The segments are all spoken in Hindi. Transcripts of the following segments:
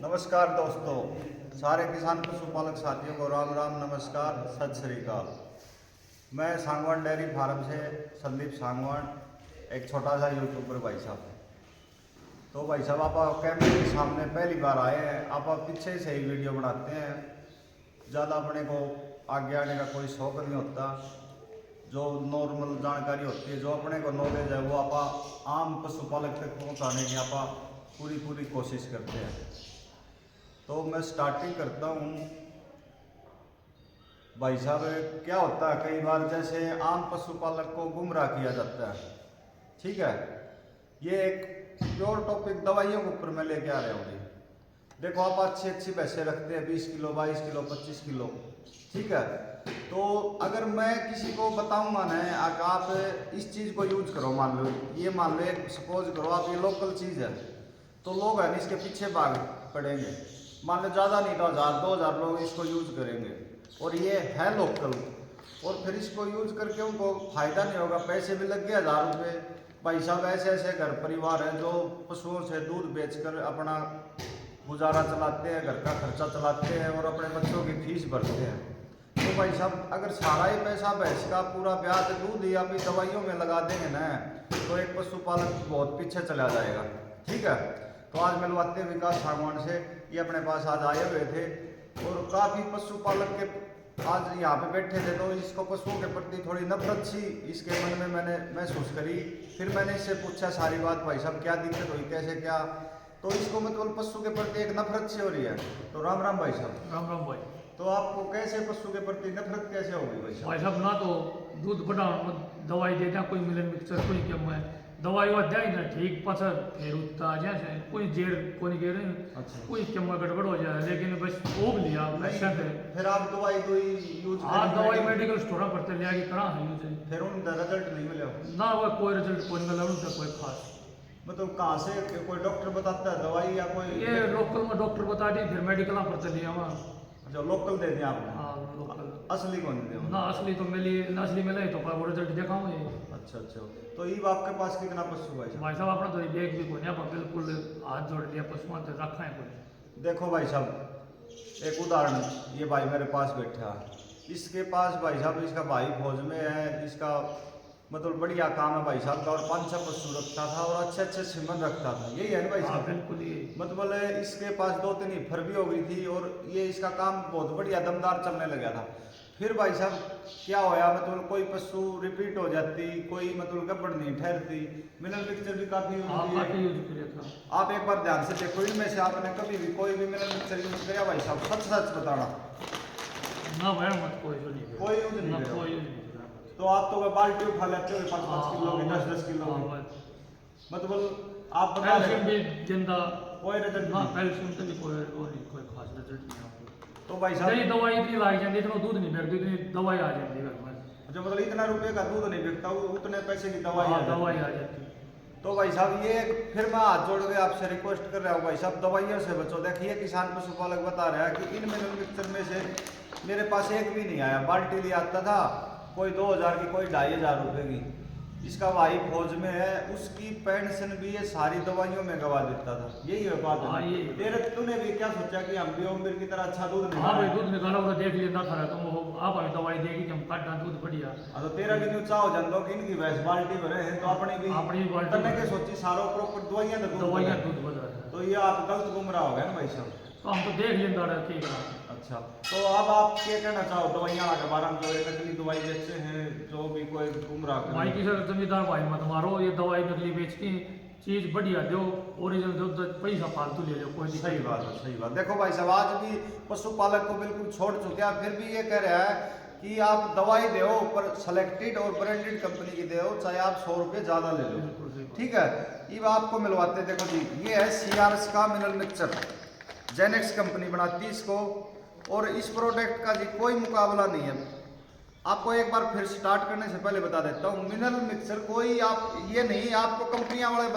नमस्कार दोस्तों, सारे किसान पशुपालक साथियों को राम राम, नमस्कार, सत श्री अकाल। मैं सांगवान डेयरी फार्म से संदीप सांगवान, एक छोटा सा यूट्यूबर भाई साहब। तो भाई साहब, आप कैमरे के सामने पहली बार आए हैं, आप पीछे से ही वीडियो बनाते हैं। ज़्यादा अपने को आगे आने का कोई शौक नहीं होता। जो नॉर्मल जानकारी होती है, जो अपने को नॉलेज है, वो आप आम पशुपालक तक पहुँचाने की आप पूरी कोशिश करते हैं। तो मैं स्टार्टिंग करता हूँ। भाई साहब, क्या होता है कई बार, जैसे आम पशुपालक को गुमराह किया जाता है। ठीक है, ये एक प्योर टॉपिक दवाइयों के ऊपर मैं लेके आ रहा हूँ। देखो, आप अच्छी भैंसें रखते हैं, 20 किलो 22 किलो 25 किलो, ठीक है। तो अगर मैं किसी को बताऊंगा ना, आप इस चीज़ को यूज करो, मान लो सपोज करो आप ये लोकल चीज़ है, तो लोग है इसके पीछे भाग पड़ेंगे। मान लो ज़्यादा नहीं तो 1000-2000 लोग इसको यूज करेंगे, और ये है लोकल, और फिर इसको यूज करके उनको फायदा नहीं होगा, पैसे भी लग गए 1000 रुपये। भाई साहब, ऐसे घर परिवार हैं जो पशुओं से दूध बेचकर अपना गुजारा चलाते हैं, घर का खर्चा चलाते हैं और अपने बच्चों की फीस भरते हैं। तो भाई साहब, अगर सारा ही पैसा भैंस का पूरा ब्याज दूध या फिर दवाइयों में लगा देंगे ना, तो एक पशुपालक बहुत पीछे चला जाएगा। ठीक है, तो आज मिलवाते हैं विकास सांगवान से। ये अपने पास आज आए हुए थे और काफ़ी पशुपालक के आज यहाँ पे बैठे थे, तो इसको पशुओं के प्रति थोड़ी नफरत सी इसके मन में मैंने महसूस करी। फिर मैंने इससे पूछा सारी बात, भाई साहब क्या दिक्कत हुई, कैसे क्या। तो इसको मतलब पशु के प्रति एक नफरत सी हो रही है। तो राम राम भाई साहब। राम राम भाई। तो आपको कैसे पशु के प्रति नफरत कैसे होगी भाई साहब? भाई साहब, ना तो दूध बढ़ा दवाई देता कोई मिलन मिक्सर कोई क्या मैं दवाई वो दे ना ठीक पसर फिर उतना जैसे कोई जेर कोई गेर अच्छा। कोई क्या गड़बड़ हो जाए, लेकिन बस ओब लिया पेशेंट है। फिर आप दवाई यूज हाँ, दवाई मेडिकल स्टोर पर लिया कि करा है यूज, फिर उन रिजल्ट नहीं मिला ना वो कोई रिजल्ट कोई मिला उनका कोई खास। मतलब कहाँ से कोई डॉक्टर बताता है दवाई या कोई? ये लोकल में डॉक्टर बता दी, फिर मेडिकल पर लिया वहाँ। अच्छा, लोकल दे दिया आपने? हाँ लोकल। असली कौन दे? ना असली तो मिली, ना असली मिले तो वो रिजल्ट दिखाऊँ ये। अच्छा। तो ये आपके पास कितना पशु है? भाई साहब, अपना तो देख भी कोई नहीं, बिल्कुल हाथ जोड़ लिया पशुओं से रखा है कोई। देखो भाई साहब, एक उदाहरण, ये भाई मेरे पास बैठा, इसके पास भाई साहब इसका भाई फौज में है, इसका मतलब बढ़िया काम है भाई साहब का, और 5-6 पशु रखता था और अच्छे सीमन रखता था। यही है ना भाई साहब? बिल्कुल ये मतलब इसके पास 2-3 फर भी हो गई थी और ये इसका काम बहुत बढ़िया दमदार चलने लगा था। फिर भाई साहब क्या होया, मतलब कोई पशु रिपीट हो जाती, कोई मतलब गड़बड़ नहीं ठहरती। मिनरल मिक्सचर भी काफ़ी यूज किया था। आप एक बार ध्यान से देखो, इनमें से आपने कभी भी कोई भी मिनरल मिक्सचर यूज किया भाई साहब? सच बताना। ना भाई, मत कोई यूज नहीं, कोई यूज नहीं किया, कोई यूज नहीं। तो आप तो बाल्टी उठा लेते हो 5-5 किलो की, 10-10 किलो की, मतलब आप बता रहे भी जिंदा कोई रिजल्ट ना, नहीं। कैल्शियम से भी कोई खास रिजल्ट नहीं आपको। तो भाई साहब, नहीं दवाई इतनी लाई जाती, इतना दूध नहीं बिकती, इतनी दवाई आ जाती है घर में। जो मतलब इतना रुपए का दूध नहीं बिकता, उतने पैसे की दवाई हाँ, दवाई आ जाती है। तो भाई साहब, ये फिर मैं हाथ जोड़ के आपसे रिक्वेस्ट कर रहा हूँ भाई साहब, दवाइयों से बचो। देखिए, किसान पशुपालक बता रहा है कि इन मिनरल मिक्सचर में से मेरे पास एक भी नहीं आया। बाल्टी ले आता था, कोई 2000 की, कोई 2500 रुपये की। इसका भाई फौज में है, उसकी पेंशन भी ये सारी दवाइयों में गवा देता था। यही है बात है। हाँ, ये तेरे तूने भी क्या सोचा कि हम भी ओमवीर की तरह अच्छा दूध हाँ भाई, दूध निकाला होगा देख लिया ना था तुम, वो आप हमें दवाई देगी कि हम काटना दूध बढ़िया। तो तेरा भी न्यू चाहो जान दो कि इनकी भैंस बाल्टी भरे हैं, तो अपनी भी बाल्टी करने के सोची सारों प्रॉपर दवाइयाँ दूध बदल। तो ये आप गलत गुमराह हो गए ना भाई साहब। तो हम तो देख लेंगे ठीक है। अच्छा, तो अब आप क्या कहना चाहो दवाइयाँ के बारे में, जो नकली दवाई बेचते हैं, जो भी कोई गुमराह करे? भाई किसी जमींदार भाई मत मारो, ये दवाई नकली बेच के चीज बढ़िया दो, ओरिजिनल दो, पैसा फालतू ले लो, कोई सही बात है, सही बात। देखो भाई साहब, आज भी पशुपालक को बिल्कुल छोड़ चुके हैं, फिर भी ये कह रहा है कि आप दवाई दो पर सेलेक्टेड और ब्रांडेड कंपनी की दो, चाहे आप 100 रुपये ज़्यादा ले लो। ठीक है, ये आपको मिलवाते। देखो जी, ये है CRS का मिनरल मिक्सचर, जेनेक्स कंपनी बनाती है इसको, और इस प्रोडक्ट का जी कोई मुकाबला नहीं है। आपको एक बार फिर स्टार्ट करने से पहले बता देता हूँ, मिनरल मिक्सचर कोई आप ये नहीं आपको कंपनियां वाले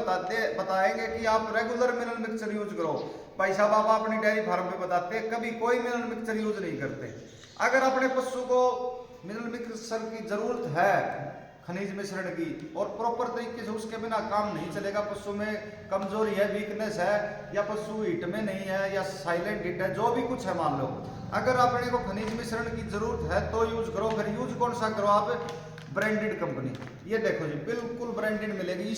बताएंगे कि आप रेगुलर मिनरल मिक्सचर यूज करो। भाई साहब, आप अपनी डेयरी फार्म पे बताते हैं कभी कोई मिनरल मिक्सचर यूज नहीं करते। अगर अपने पशु को मिनरल मिक्सचर की जरूरत है, खनिज मिश्रण की, और प्रॉपर तरीके से उसके बिना काम नहीं चलेगा। पशु में कमजोरी है, वीकनेस है, या पशु हीट में नहीं है, या साइलेंट हीट है, जो भी कुछ है मान लो, अगर अपने को खनिज मिश्रण की जरूरत है तो यूज करो। फिर यूज कौन सा करो आप? Branded company. ये देखो जी, बिल्कुल ब्रांडेड मिलेगी।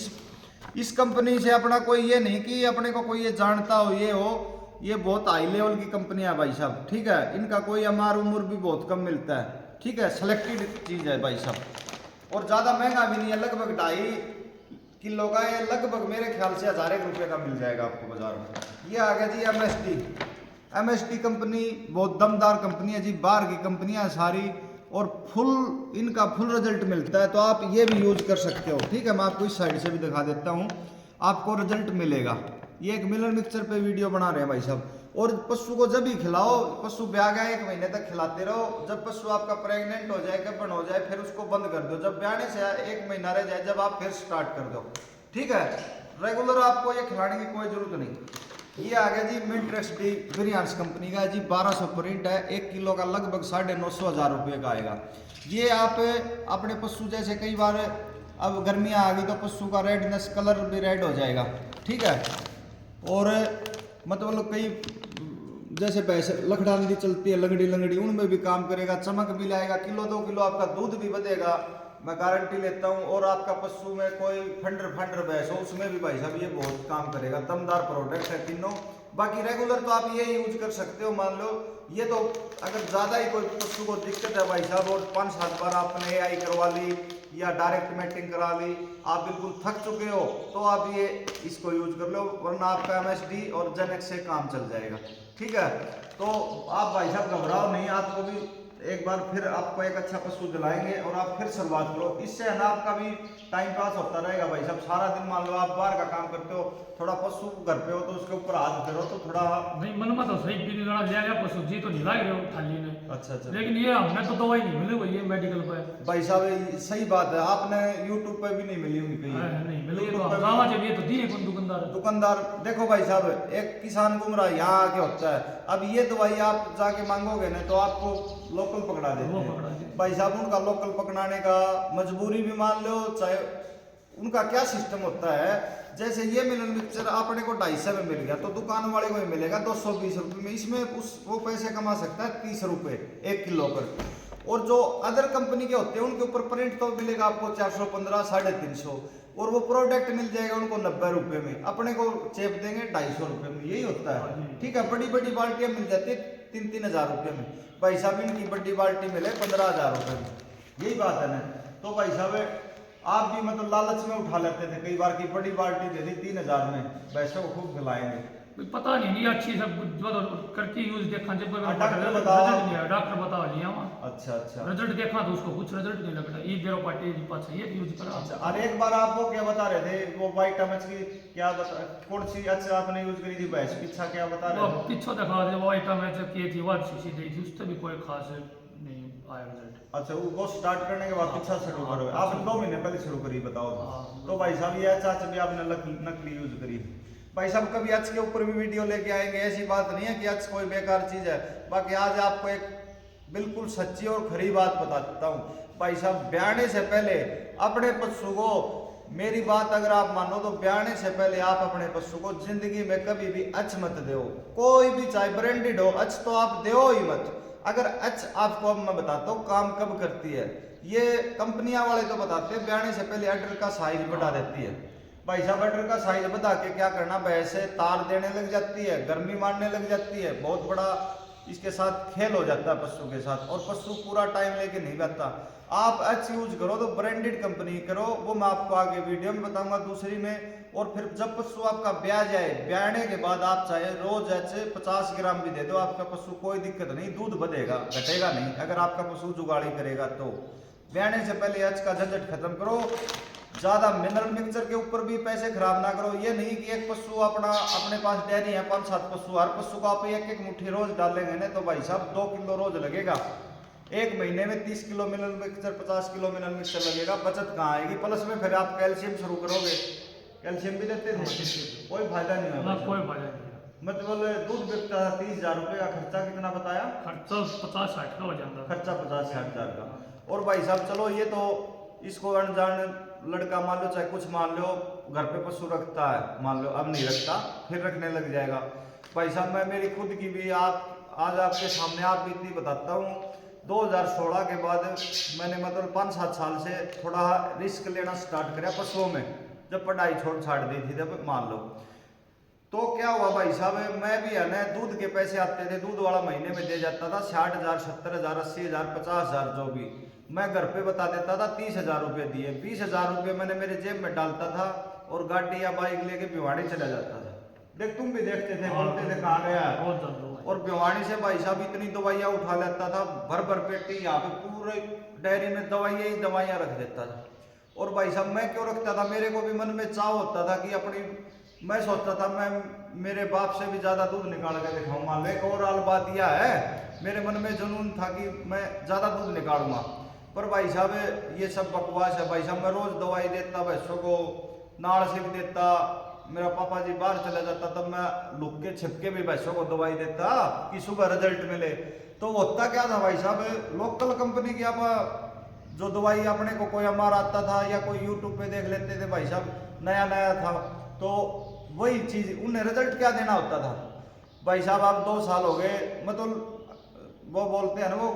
इस कंपनी से अपना कोई ये नहीं कि अपने को कोई ये जानता हो, ये हो, ये बहुत हाई लेवल की कंपनी है भाई साहब, ठीक है। इनका कोई अमार उम्र भी बहुत कम मिलता है, ठीक है। सिलेक्टेड चीज है भाई साहब, और ज्यादा महंगा भी नहीं है, लगभग 2.5 किलो का, ये लगभग मेरे ख्याल से 1000 रुपये का मिल जाएगा आपको बाजार में। ये आ गया जी MSD कंपनी, बहुत दमदार कंपनी है जी, बाहर की कंपनियां सारी, और इनका फुल रिजल्ट मिलता है, तो आप ये भी यूज कर सकते हो, ठीक है। मैं आपको इस साइड से भी दिखा देता हूँ, आपको रिजल्ट मिलेगा। ये एक मिलन मिक्सचर पे वीडियो बना रहे हैं भाई साहब। और पशु को जब भी खिलाओ, पशु ब्याह गया 1 महीने तक खिलाते रहो, जब पशु आपका प्रेग्नेंट हो जाए, गब्बन हो जाए, फिर उसको बंद कर दो, जब ब्याहने से 1 महीना रह जाए, जब आप फिर स्टार्ट कर दो, ठीक है। रेगुलर आपको ये खिलाने की कोई जरूरत नहीं। ये आ गया जी मिंट XD ब्रियांस कंपनी का जी, 1200 प्रिंट है, 1 किलो का लगभग 950 रुपये का आएगा। ये आप अपने पशु, जैसे कई बार अब गर्मियाँ आ गई तो पशु का रेडनेस कलर भी रेड हो जाएगा, ठीक है। और मतलब कई जैसे भैंस लखडांडी चलती है, लंगड़ी, उनमें भी काम करेगा, चमक भी लाएगा, 1-2 किलो आपका दूध भी बढ़ेगा, मैं गारंटी लेता हूँ। और आपका पशु में कोई फंडर भैंस हो, उसमें भी भाई साहब ये बहुत काम करेगा, दमदार प्रोडक्ट है तीनों। बाकी रेगुलर तो आप ये यूज कर सकते हो, मान लो ये तो अगर ज़्यादा ही कोई पशु को दिक्कत है भाई साहब, और 5-7 बार आपने AI करवा ली या डायरेक्ट मैटिंग करा ली, आप बिल्कुल थक चुके हो, तो आप ये इसको यूज कर लो, वरना आपका MSD और जेनेक्स से काम चल जाएगा, ठीक है। तो आप भाई साहब घबराओ नहीं, आपको भी एक बार फिर आपको एक अच्छा पशु दिलाएंगे, और आप फिर शुरुआत करो। इससे है ना आपका भी टाइम पास होता रहेगा भाई साहब। सारा दिन मान लो आप बाहर का काम करते हो, थोड़ा पशु घर पे हो तो उसके ऊपर हाथ फेरो तो थोड़ा नहीं, मन में तो सही भी नहीं लड़ा लिया गया पशु जी, तो नहीं लाग रहे हो थाली ने। अच्छा, लेकिन ये हमने तो दवाई नहीं मिली हुई है मेडिकल पे भाई साहब, सही बात है, आपने यूट्यूब पे भी नहीं मिली होंगी कहीं। नहीं मिली है, तो YouTube पे गाँव जब ये तो दिए कौन दुकानदार देखो भाई साहब, एक किसान गुमराह यहाँ आके होता है। अब ये दवाई आप जाके मांगोगे ना तो आपको लोकल पकड़ा देते हैं भाई साहब। उनका लोकल पकड़ाने का मजबूरी भी मान लो, चाहे उनका क्या सिस्टम होता है, जैसे ये मिलन मिक्सचर अपने को 250 में मिल गया, तो दुकान वाले को मिलेगा 220 रुपये में। इसमें वो पैसे कमा सकता है 30 रुपये 1 किलो पर। और जो अदर कंपनी के होते हैं उनके ऊपर प्रिंट तो मिलेगा आपको 415, 350, और वो प्रोडक्ट मिल जाएगा उनको 90 रुपये में, अपने को चेप देंगे 250 रुपये में। यही होता है, ठीक है। बड़ी बड़ी बाल्टियां मिल जाती है 3-3 हज़ार रुपये में, भाई साहब इनकी बड़ी बाल्टी मिले 15,000 रुपये में। यही बात है ना। तो भाई साहब आप भी मतलब लालच में उठा लेते थे कई बार की, बड़ी बाल्टी दे दी 3,000 में, भैंसों को खूब खिलाएंगे। पता नहीं अच्छी सब जो करके यूज देखा, जब डॉक्टर बताओ, डॉक्टर बता लिया वहाँ। अच्छा रिजल्ट देखा तो उसको कुछ रिजल्ट नहीं लगता, ये जेरो पार्टी पास ये यूज करा। अच्छा, और एक बार आप वो क्या बता रहे थे, वो वाइटामिन की क्या बता, कौन सी अच्छा आपने यूज करी थी भैंस पीछा, क्या बता रहे थे? पीछा दिखा रहे वाइटामिन की थी, 1 cc दी थी, उससे भी कोई खास नहीं आया रिजल्ट। अच्छा, वो स्टार्ट करने के बाद पीछा शुरू करो, आपने 2 महीने पहले शुरू करी, बताओ। तो भाई साहब ये अच्छा भी आपने नकली यूज करी। भाई साहब कभी आज के ऊपर भी वीडियो लेके आएंगे, ऐसी बात नहीं है कि आज कोई बेकार चीज है। बाकी आज आपको एक बिल्कुल सच्ची और खरी बात बताता हूँ भाई साहब, ब्याहने से पहले अपने पशु को, मेरी बात अगर आप मानो तो ब्याहने से पहले आप अपने पशु को जिंदगी में कभी भी अच मत दो, कोई भी चाहे ब्रांडेड हो, अच तो आप दो ही मत। अगर अच आपको अब मैं बताता हूँ काम कब करती है, ये कंपनियां वाले तो बताते हैं ब्याहने से पहले अडर का साइज बढ़ा देती है। भाई साहब अडर का साइज बढ़ा के क्या करना, वैसे तार देने लग जाती है, गर्मी मारने लग जाती है, बहुत बड़ा इसके साथ खेल हो जाता है पशु के साथ, और पशु पूरा टाइम लेके नहीं बैठता। आप एच यूज करो तो ब्रांडेड कंपनी करो, वो मैं आपको आगे वीडियो में बताऊंगा दूसरी में। और फिर जब पशु आपका ब्याह जाए, ब्याहने के बाद आप चाहे रोज एच 50 ग्राम भी दे दो, आपका पशु कोई दिक्कत नहीं, दूध बढ़ेगा घटेगा नहीं, अगर आपका पशु जुगाड़ी करेगा तो। ब्याहने से पहले एच का झंझट खत्म करो, ज्यादा मिनरल मिक्सचर के ऊपर भी पैसे खराब ना करो। ये नहीं कि एक पशु अपने पास डेयरी है 5-7 पशु, हर पशु को आप एक मुट्ठी रोज डालेंगे ना तो भाई साहब 2 किलो रोज लगेगा, 1 महीने में 30 kilo mineral mixture, 50 kilo mineral mixture लगेगा, बचत कहाँ आएगी। प्लस में फिर आप कैल्शियम शुरू करोगे, कैल्शियम भी देते थे, कोई फायदा नहीं होगा, कोई फायदा नहीं। मतलब दूध बिकता है 30,000 रुपये का, खर्चा कितना बताया? खर्चा 50-60 का हो जाता है, खर्चा 50-60 हज़ार का। और भाई साहब चलो ये तो इसको अनजान लड़का मान लो चाहे कुछ मान लो घर पे पशु रखता है, मान लो अब नहीं रखता फिर रखने लग जाएगा। भाई साहब मैं मेरी खुद की भी आप आज आपके सामने आप भी इतनी बताता हूँ, 2016 के बाद मैंने मतलब 5-7 साल से थोड़ा रिस्क लेना स्टार्ट किया पशुओं में, जब पढ़ाई छोड़ छाड़ दी थी तब मान लो। तो क्या हुआ भाई साहब, मैं भी है ना दूध के पैसे आते थे, दूध वाला महीने में दे जाता था 60,000, 70,000, 80,000, 50,000 जो भी, मैं घर पे बता देता था 30,000 रुपये दिए, 20,000 रुपये मैंने मेरे जेब में डालता था और गाड़ी या बाइक लेके भिवाड़ी चला जाता था। देख तुम भी देखते थे, बोलते थे कहाँ गया, और भिवाड़ी से भाई साहब इतनी दवाइयाँ उठा लेता था, भर भर पेटी, यहाँ पे पूरे डायरी में दवाइयाँ ही दवाइयाँ रख देता था। और भाई साहब मैं क्यों रखता था, मेरे को भी मन में चाव होता था कि अपनी, मैं सोचता था मैं मेरे बाप से भी ज्यादा दूध निकाल के दिखाऊं। मान लो एक और आल बात यह है, मेरे मन में जुनून था कि मैं ज्यादा दूध निकालूंगा, पर भाई साहब ये सब बकवास है। भाई साहब मैं रोज दवाई देता भैंसों को, नाड़ से भी देता, मेरा पापा जी बाहर चला जाता तब मैं लुक के छिप के भी भैंसों को दवाई देता कि सुबह रिजल्ट मिले। तो होता क्या था भाई साहब, लोकल कंपनी की आप जो दवाई अपने को कोई हमारा आता था या कोई यूट्यूब पे देख लेते थे भाई साहब, नया नया था, तो वही चीज उन्हें रिजल्ट क्या देना होता था। भाई साहब आप 2 साल हो गए, मतलब वो बोलते हैं ना वो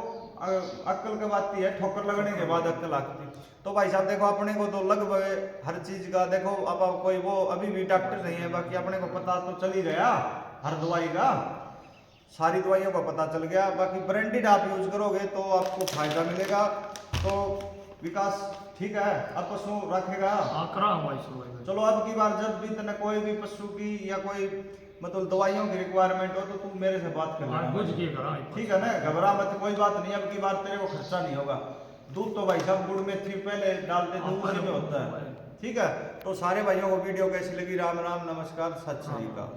अक्ल के बात है, ठोकर लगने के बाद अक्ल आती। तो भाई साहब देखो अपने को तो लगभग हर चीज का देखो, अब कोई वो अभी भी डॉक्टर नहीं है, बाकी अपने को पता तो चल ही गया हर दवाई का, सारी दवाइयों का पता चल गया। बाकी ब्रांडेड आप यूज करोगे तो आपको फायदा मिलेगा। तो विकास ठीक है, अब पशु रखेगा? चलो अब की बार जब भी तने कोई भी पशु की या कोई मतलब दवाइयों की रिक्वायरमेंट हो तो तू मेरे से बात कर लेना, ठीक है ना, घबरा मत, कोई बात नहीं। अब की बार तेरे को खर्चा नहीं होगा। दूध तो भाई साहब गुड़ में थी पहले डालते थे उसी में होता है, ठीक है। तो सारे भाइयों को वीडियो कैसी लगी, राम राम, नमस्कार, सत श्री अकाल।